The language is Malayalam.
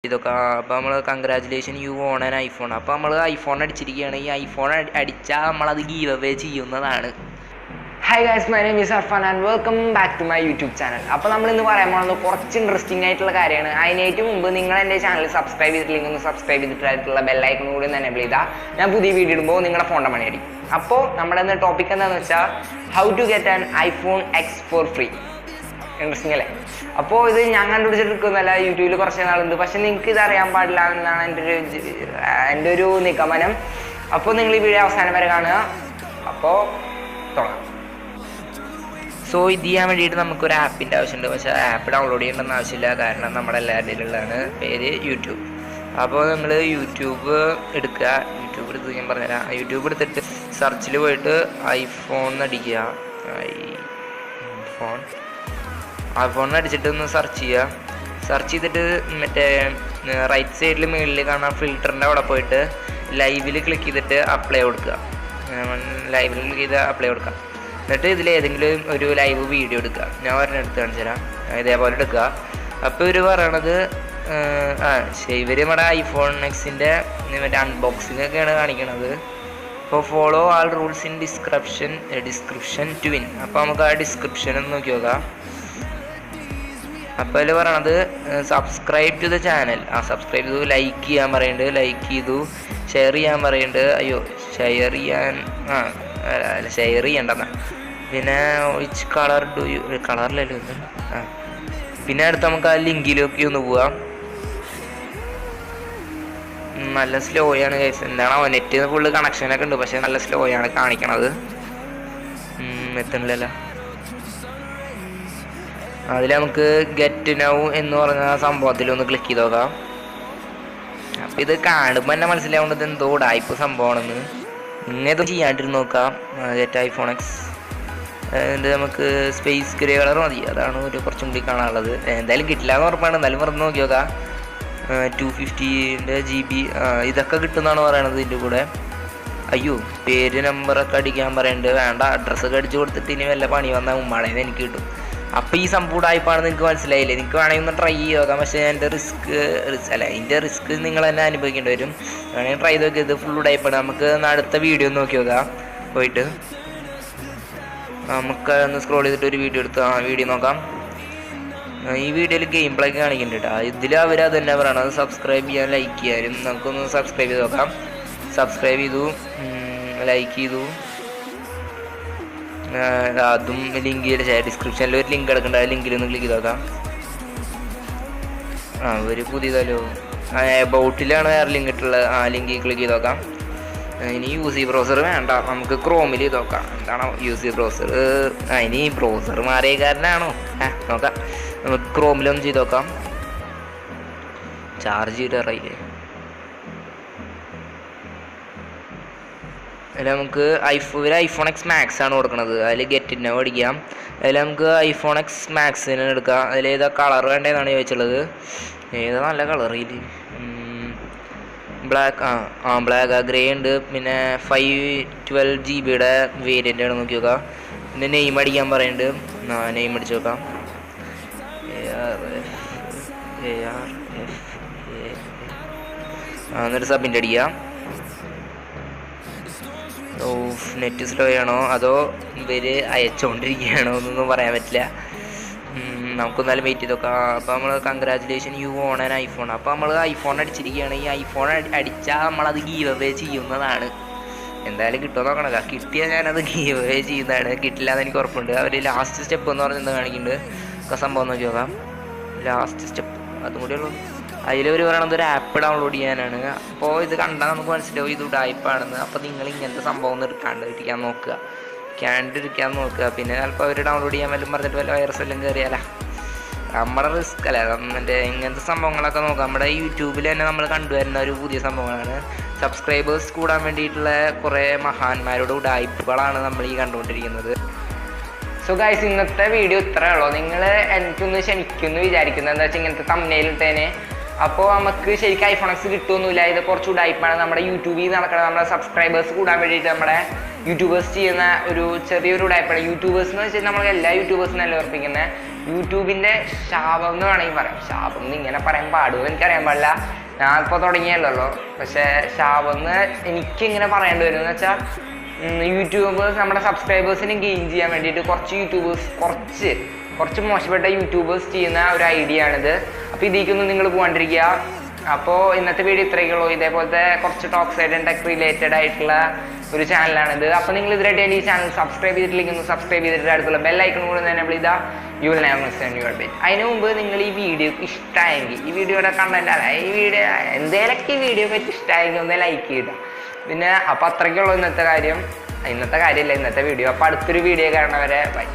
ഇതൊക്കെ അപ്പോൾ നമ്മൾ congratulation you on an iPhone. അപ്പോൾ നമ്മൾ ഐഫോൺ അടിച്ചിരിക്കുകയാണ്. ഈ ഐഫോൺ അടിച്ചാൽ നമ്മളത് ഗീവ് അവേ ചെയ്യുന്നതാണ്. Hi guys, my name is Arfan and welcome back to my YouTube channel. അപ്പോൾ നമ്മൾ ഇന്ന് പറയാൻ പോകുന്നത് കുറച്ച് ഇൻട്രസ്റ്റിംഗ് ആയിട്ടുള്ള കാര്യമാണ്. അതിനായിട്ട് മുമ്പ് നിങ്ങൾ എൻ്റെ ചാനൽ സബ്സ്ക്രൈബ് ചെയ്തിട്ടില്ലെങ്കിൽ ഒന്ന് സബ്സ്ക്രൈബ് ചെയ്തിട്ടായിട്ടുള്ള ബെല്ലൈക്കൺ കൂടി ഒന്ന് എനേബിൾ ചെയ്താൽ ഞാൻ പുതിയ വീഡിയോ ഇടുമ്പോൾ നിങ്ങളുടെ ഫോണിൻ്റെ മണി അടിക്കും. അപ്പോൾ നമ്മുടെ ഇന്ന് ടോപ്പിക് എന്താണെന്ന് വെച്ചാൽ how to get an iPhone X for free. Interesting അല്ലേ? അപ്പോൾ ഇത് ഞാൻ കണ്ടുപിടിച്ചിട്ടിരിക്കുന്നല്ല, യൂട്യൂബിൽ കുറച്ച് നാളുണ്ട്. പക്ഷെ നിങ്ങൾക്ക് ഇത് അറിയാൻ പാടില്ല എന്നാണ് എൻ്റെ ഒരു നിഗമനം. അപ്പോൾ നിങ്ങൾ ഈ വീഡിയോ അവസാനം വരെ കാണുക. അപ്പോൾ തുടങ്ങാം. സോ ഇത് ചെയ്യാൻ വേണ്ടിയിട്ട് നമുക്കൊരു ആപ്പിൻ്റെ ആവശ്യമുണ്ട്. പക്ഷേ ആപ്പ് ഡൗൺലോഡ് ചെയ്യേണ്ടെന്ന് ആവശ്യമില്ല, കാരണം നമ്മുടെ എല്ലാവരുടെയും ഉള്ളതാണ്. പേര് യൂട്യൂബ്. അപ്പോൾ നമ്മൾ യൂട്യൂബ് എടുക്കുക. യൂട്യൂബ് എടുത്ത് ഞാൻ പറഞ്ഞുതരാം. യൂട്യൂബ് എടുത്തിട്ട് സെർച്ചിൽ പോയിട്ട് ഐഫോൺ അടിക്കുക. ഐഫോൺ അടിച്ചിട്ട് ഒന്ന് സെർച്ച് ചെയ്യുക. സെർച്ച് ചെയ്തിട്ട് മറ്റേ റൈറ്റ് സൈഡിൽ മുകളിൽ കാണാൻ ഫിൽറ്ററിൻ്റെ അവിടെ പോയിട്ട് ലൈവിൽ ക്ലിക്ക് ചെയ്തിട്ട് അപ്ലൈ കൊടുക്കുക. ലൈവിൽ ക്ലിക്ക് ചെയ്ത് അപ്ലൈ കൊടുക്കുക. എന്നിട്ട് ഇതിൽ ഏതെങ്കിലും ഒരു ലൈവ് വീഡിയോ എടുക്കുക. ഞാൻ ഒരെണ്ണം എടുത്ത് കാണിച്ചു തരാം. ഇതേപോലെ എടുക്കുക. അപ്പോൾ ഇവർ പറയണത് ഇവർ നമ്മുടെ ഐഫോൺ എക്സിൻ്റെ മറ്റേ അൺബോക്സിംഗ് ഒക്കെയാണ് കാണിക്കണത്. അപ്പോൾ follow all rules in description to win. അപ്പോൾ നമുക്ക് ആ ഡിസ്ക്രിപ്ഷൻ ഒന്ന് നോക്കി നോക്കാം. അപ്പോൾ അതിൽ പറയണത് subscribe to the channel. Subscribe ചെയ്തു, ലൈക്ക് ചെയ്യാൻ പറയുന്നുണ്ട്, ലൈക്ക് ചെയ്തു, ഷെയർ ചെയ്യാൻ പറയുന്നുണ്ട്. ഷെയർ ചെയ്യണ്ടെന്നാ. പിന്നെ വിച്ച് കളർ ഡു യു കളറിലല്ലോ. പിന്നെ അടുത്ത് നമുക്ക് ആ ലിങ്കിലൊക്കെ ഒന്ന് പോവാം. നല്ല സ്ലോ ആണ് ഗൈസ്. എന്താണോ നെറ്റ് ഫുള്ള് കണക്ഷനൊക്കെ ഉണ്ട്, പക്ഷെ നല്ല സ്ലോ ആണ് കാണിക്കണത്. എത്തണില്ലല്ലോ. അതിൽ നമുക്ക് ഗെറ്റ് നൗ എന്ന് പറഞ്ഞ സംഭവത്തിലൊന്ന് ക്ലിക്ക് ചെയ്ത് നോക്കാം. അപ്പം ഇത് കാണുമ്പോൾ തന്നെ മനസ്സിലാവേണ്ടത് എന്തോ ഉടായിപ്പ് സംഭവമാണെന്ന്. ഇങ്ങനത്തെ ചെയ്യാണ്ടിരുന്ന് നോക്കാം. Get iPhone X. എന്നിട്ട് നമുക്ക് സ്പേസ് ഗ്രേ കളർ മതി. അതാണ് ഒരു കുറച്ചും കൂടി കാണാനുള്ളത്. എന്തായാലും കിട്ടില്ല എന്ന് ഉറപ്പാണ്. എന്തായാലും മറന്ന് നോക്കി നോക്കാം. 250 GB ഇതൊക്കെ കിട്ടുമെന്നാണ് പറയണത് ഇതിൻ്റെ കൂടെ. പേര് നമ്പറൊക്കെ അടിക്കാൻ പറയുന്നുണ്ട്. വേണ്ട, അഡ്രസ്സൊക്കെ അടിച്ച് കൊടുത്തിട്ട് ഇനി വല്ല പണി വന്നാൽ ഉമ്മാടേന്ന് എനിക്ക് കിട്ടും. അപ്പോൾ ഈ സംഭവം ആയിപ്പാണെന്ന് നിങ്ങൾക്ക് മനസ്സിലായില്ലേ? നിങ്ങൾക്ക് വേണമെങ്കിൽ ഒന്ന് ട്രൈ ചെയ്ത് നോക്കാം. പക്ഷേ ഇതിൻ്റെ റിസ്ക് നിങ്ങൾ തന്നെ അനുഭവിക്കേണ്ടി വരും. വേണമെങ്കിൽ ട്രൈ ചെയ്ത് നോക്കി. ഇത് ഫുൾ ഉടായിപ്പാണ്. നമുക്ക് അടുത്ത വീഡിയോ നോക്കി നോക്കാം. പോയിട്ട് നമുക്ക് ഒന്ന് സ്ക്രോൾ ചെയ്തിട്ട് ഒരു വീഡിയോ എടുത്ത് വീഡിയോ നോക്കാം. ഈ വീഡിയോയിൽ ഗെയിം പ്ലേ ഒക്കെ കാണിക്കുന്നുണ്ട് കേട്ടോ. ഇതിൽ അവർ അത് തന്നെ പറയണത് സബ്സ്ക്രൈബ് ചെയ്യാൻ, ലൈക്ക് ചെയ്യാനും. നമുക്കൊന്ന് സബ്സ്ക്രൈബ് ചെയ്ത് നോക്കാം. സബ്സ്ക്രൈബ് ചെയ്തു, ലൈക്ക് ചെയ്തു. അതും ലിങ്കിൽ ഡിസ്ക്രിപ്ഷനിൽ ഒരു ലിങ്ക് കിടക്കുന്നുണ്ട്. ആ ലിങ്കിൽ ഒന്ന് ക്ലിക്ക് ചെയ്ത് നോക്കാം. ഒരു പുതിയതല്ലോ. ബോട്ടിലാണ് വേറെ ലിങ്ക് ഇട്ടുള്ളത്. ആ ലിങ്കിൽ ക്ലിക്ക് ചെയ്ത് നോക്കാം. ഇനി യൂസി ബ്രൗസർ വേണ്ട, നമുക്ക് ക്രോമിൽ ചെയ്ത് നോക്കാം. എന്താണോ യൂസി ബ്രൗസർ? ഇനി ബ്രൗസർ മാറിയ കാരനാണോ? നോക്കാം. നമുക്ക് ക്രോമിലൊന്ന് ചെയ്ത് നോക്കാം. ചാർജ് ചെയ്തിട്ടറിയില്ലേ? അതിൽ നമുക്ക് ഐഫോൺ എക്സ് മാക്സ് ആണ് കൊടുക്കുന്നത്. അതിൽ ഗെറ്റിനെ മേടിക്കാം. അതിൽ നമുക്ക് ഐഫോൺ എക്സ് മാക്സിനെ എടുക്കാം. അതിൽ ഏതാ കളർ വേണ്ടതെന്നാണ് ചോദിച്ചുള്ളത്. ഏതാ നല്ല കളറിൽ? ബ്ലാക്ക്. ബ്ലാക്ക്. ഗ്രേ ഉണ്ട്. പിന്നെ 512 GB വേരിയൻ്റ് ആണ്. നോക്കി നോക്കാം. പിന്നെ നെയിം അടിക്കാൻ പറയുന്നുണ്ട്. നെയിം അടിച്ച് നോക്കാം. എന്നിട്ട് സബ്മിറ്റ് അടിക്കാം. നെറ്റ് സ്ലോ ആണോ അതോ ഇവർ അയച്ചുകൊണ്ടിരിക്കുകയാണോ എന്നൊന്നും പറയാൻ പറ്റില്ല. നമുക്കൊന്നാലും വെയിറ്റ് ചെയ്ത് നോക്കാം. അപ്പോൾ നമ്മൾ congratulation you on an iPhone. അപ്പോൾ നമ്മൾ ഐഫോൺ അടിച്ചിരിക്കുകയാണ്. ഈ ഐഫോൺ അടിച്ചാൽ നമ്മളത് ഗീവ് അവേ ചെയ്യുന്നതാണ്. എന്തായാലും കിട്ടുമെന്ന് നോക്കണം. കിട്ടിയാൽ ഞാനത് ഗീവ് അവേ ചെയ്യുന്നതാണ്. കിട്ടില്ല എന്ന് എനിക്ക് ഉറപ്പുണ്ട്. അവർ ലാസ്റ്റ് സ്റ്റെപ്പ് എന്ന് പറഞ്ഞ് എന്താ കാണിക്കുന്നുണ്ട്. ഒക്കെ സംഭവം നോക്കി നോക്കാം. ലാസ്റ്റ് സ്റ്റെപ്പ് അതും കൂടി ഉള്ളൂ. അതിലവർ പറയണത് ഒരു ആപ്പ് ഡൗൺലോഡ് ചെയ്യാനാണ്. അപ്പോൾ ഇത് കണ്ടാൽ നമുക്ക് മനസ്സിലാവും ഇത് ഉടായിപ്പാണെന്ന്. അപ്പോൾ നിങ്ങൾ ഇങ്ങനത്തെ സംഭവം ഒന്നും എടുക്കാണ്ടിരിക്കാൻ നോക്കുക. പിന്നെ ചിലപ്പോൾ അവർ ഡൗൺലോഡ് ചെയ്യാൻ വല്ലതും പറഞ്ഞിട്ട് വല്ല വൈറസ് എല്ലാം കയറിയാലോ. നമ്മുടെ റിസ്ക് അല്ലേ മറ്റേ ഇങ്ങനത്തെ സംഭവങ്ങളൊക്കെ നോക്കാം. നമ്മുടെ യൂട്യൂബിൽ തന്നെ നമ്മൾ കണ്ടുവരുന്ന ഒരു പുതിയ സംഭവങ്ങളാണ്. സബ്സ്ക്രൈബേഴ്സ് കൂടാൻ വേണ്ടിയിട്ടുള്ള കുറേ മഹാന്മാരുടെ ഉടായിപ്പുകളാണ് നമ്മൾ ഈ കണ്ടുകൊണ്ടിരിക്കുന്നത്. സോ ഗൈസ്, ഇന്നത്തെ വീഡിയോ ഇത്രയേ ഉള്ളൂ. നിങ്ങൾ എനിക്കൊന്ന് ക്ഷമിക്കുമെന്ന് വിചാരിക്കുന്നത് എന്താ വെച്ചാൽ ഇങ്ങനത്തെ തമ്മിലിട്ടേനെ. അപ്പോൾ നമുക്ക് ശരിക്കും ഐഫോൺ എക്സ് കിട്ടുമൊന്നുമില്ല. ഇത് കുറച്ച് ഉടായിപ്പാണ്. നമ്മുടെ യൂട്യൂബിൽ നടക്കണം. നമ്മുടെ സബ്സ്ക്രൈബേഴ്സ് കൂടാൻ വേണ്ടിയിട്ട് നമ്മുടെ യൂട്യൂബേഴ്സ് ചെയ്യുന്ന ഒരു ചെറിയൊരു ഉടായിപ്പാണ്. യൂട്യൂബേഴ്സ് എന്ന് വെച്ചാൽ നമ്മൾ എല്ലാ യൂട്യൂബേഴ്സിനല്ല ഉറപ്പിക്കുന്നത്. യൂട്യൂബിൻ്റെ ശാപം എന്ന് വേണമെങ്കിൽ പറയാം. ശാപം എന്ന് ഇങ്ങനെ പറയാൻ പാടുമോ എനിക്കറിയാൻ പാടില്ല, ഞാൻ ഇപ്പോൾ തുടങ്ങിയല്ലോ. പക്ഷേ ശാപം എന്ന് എനിക്കിങ്ങനെ പറയേണ്ടി വരും എന്ന് വെച്ചാൽ യൂട്യൂബേഴ്സ് നമ്മുടെ സബ്സ്ക്രൈബേഴ്സിനെ ഗെയിൻ ചെയ്യാൻ വേണ്ടിയിട്ട് കുറച്ച് യൂട്യൂബേഴ്സ് കുറച്ച് മോശപ്പെട്ട യൂട്യൂബേഴ്സ് ചെയ്യുന്ന ഒരു ഐഡിയ ആണിത്. അപ്പോൾ ഇതിലേക്കൊന്നും നിങ്ങൾ പോകാണ്ടിരിക്കുക. അപ്പോൾ ഇന്നത്തെ വീഡിയോ ഇത്രയൊക്കെയുള്ളൂ. ഇതേപോലത്തെ കുറച്ച് ടോക്സ് ആൻഡ് ടെക് റിലേറ്റഡ് ആയിട്ടുള്ള ഒരു ചാനലാണിത്. അപ്പോൾ നിങ്ങൾ ഇതിനായിട്ട് ഈ ചാനൽ സബ്സ്ക്രൈബ് ചെയ്തിട്ടില്ലെങ്കിൽ ഒന്ന് സബ്സ്ക്രൈബ് ചെയ്തിട്ട് അടുത്തുള്ള ബെല്ലൈക്കൺ കൂടെ തന്നെ വിളിതാ you will never miss your bet. അതിന് മുമ്പ് നിങ്ങൾ ഈ വീഡിയോ ഇഷ്ടമായെങ്കിൽ, ഈ വീഡിയോയുടെ കണ്ടന്റ് അല്ല, ഈ വീഡിയോ എന്തേലൊക്കെ ഈ വീഡിയോ പറ്റി ഇഷ്ടമായെങ്കിൽ ഒന്ന് ലൈക്ക് ചെയ്താൽ പിന്നെ. അപ്പോൾ അത്രയ്ക്കുള്ളൂ ഇന്നത്തെ കാര്യമില്ല ഇന്നത്തെ വീഡിയോ. അപ്പോൾ അടുത്തൊരു വീഡിയോ കാണുന്നവരെ ബൈ.